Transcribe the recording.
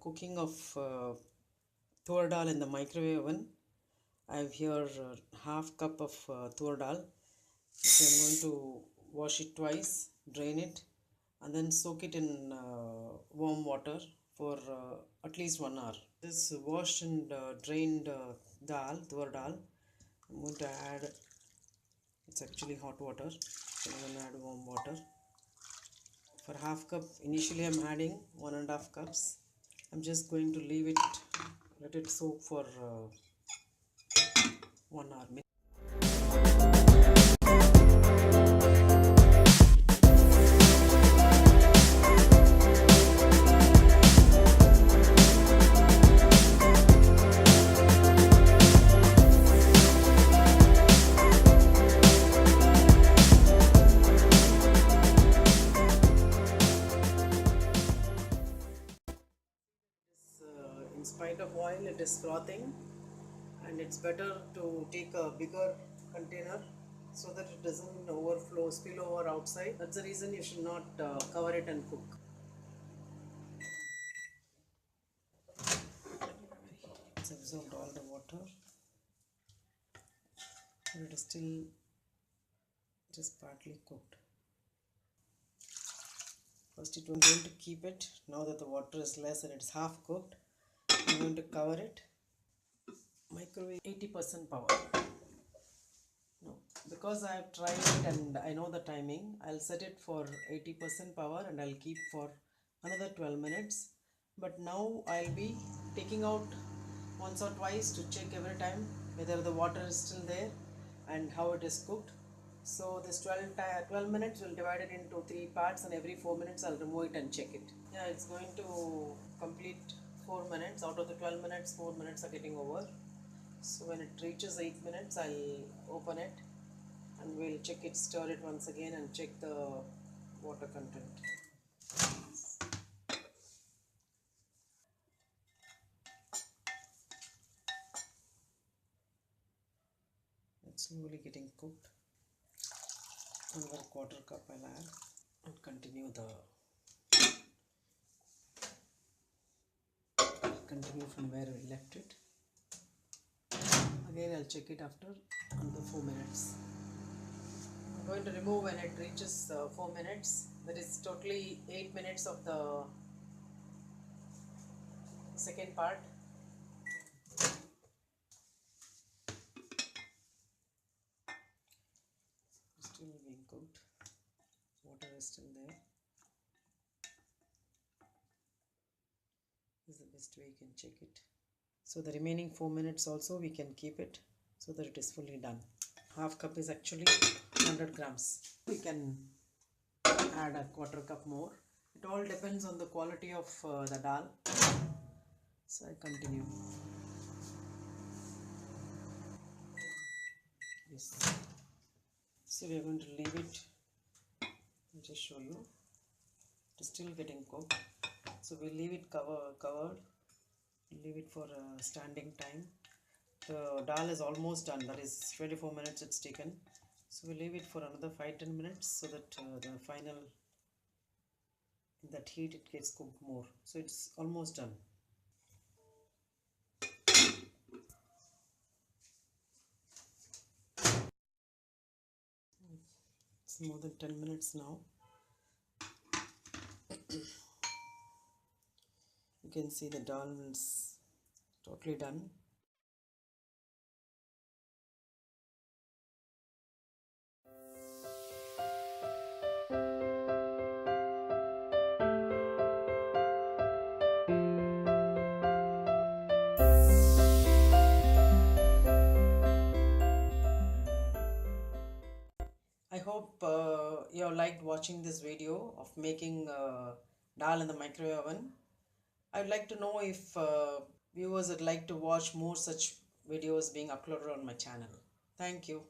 cooking of Tur Dal in the microwave oven. I have here half cup of Tur Dal. So I'm going to wash it twice, drain it, and then soak it in warm water for at least 1 hour. This washed and drained Tur Dal, I'm going to add, it's actually hot water, so I'm going to add warm water. For half cup, initially I'm adding 1.5 cups. I'm just going to leave it, let it soak for 1 hour. In spite of oil, it is frothing, and it's better to take a bigger container so that it doesn't overflow, spill over outside. That's the reason you should not cover it and cook. It's absorbed all the water, but it is still just partly cooked. First, I'm going to keep it, now that the water is less and it's half cooked, I'm going to cover it. Microwave 80% power. No, because I have tried it and I know the timing, I'll set it for 80% power and I'll keep for another 12 minutes. But now I'll be taking out once or twice to check every time whether the water is still there and how it is cooked. So this 12 minutes will divide it into 3 parts, and every 4 minutes I'll remove it and check it. Yeah, it's going to complete 4 minutes. Out of the 12 minutes, 4 minutes are getting over. So when it reaches 8 minutes, I'll open it and we'll check it, stir it once again and check the water content. It's slowly getting cooked. Another quarter cup I'll add and continue from where we left it. Again, I'll check it after another 4 minutes. I'm going to remove when it reaches 4 minutes. That is totally 8 minutes of the second part. Still being cooked. Water is still there. This is the best way you can check it. So the remaining 4 minutes also we can keep it so that it is fully done. Half cup is actually 100 grams. We can add a quarter cup more. It all depends on the quality of the dal. So I continue. Yes. So we are going to leave it. I'll just show you. It is still getting cooked. So we leave it covered. Leave it for a standing time. The dal is almost done. That is 24 minutes it's taken. So we leave it for another 5-10 minutes so that the final, in that heat, it gets cooked more. So it's almost done. It's more than 10 minutes now. You can see the dal is totally done. I hope you have liked watching this video of making dal in the microwave oven. I would like to know if viewers would like to watch more such videos being uploaded on my channel. Thank you.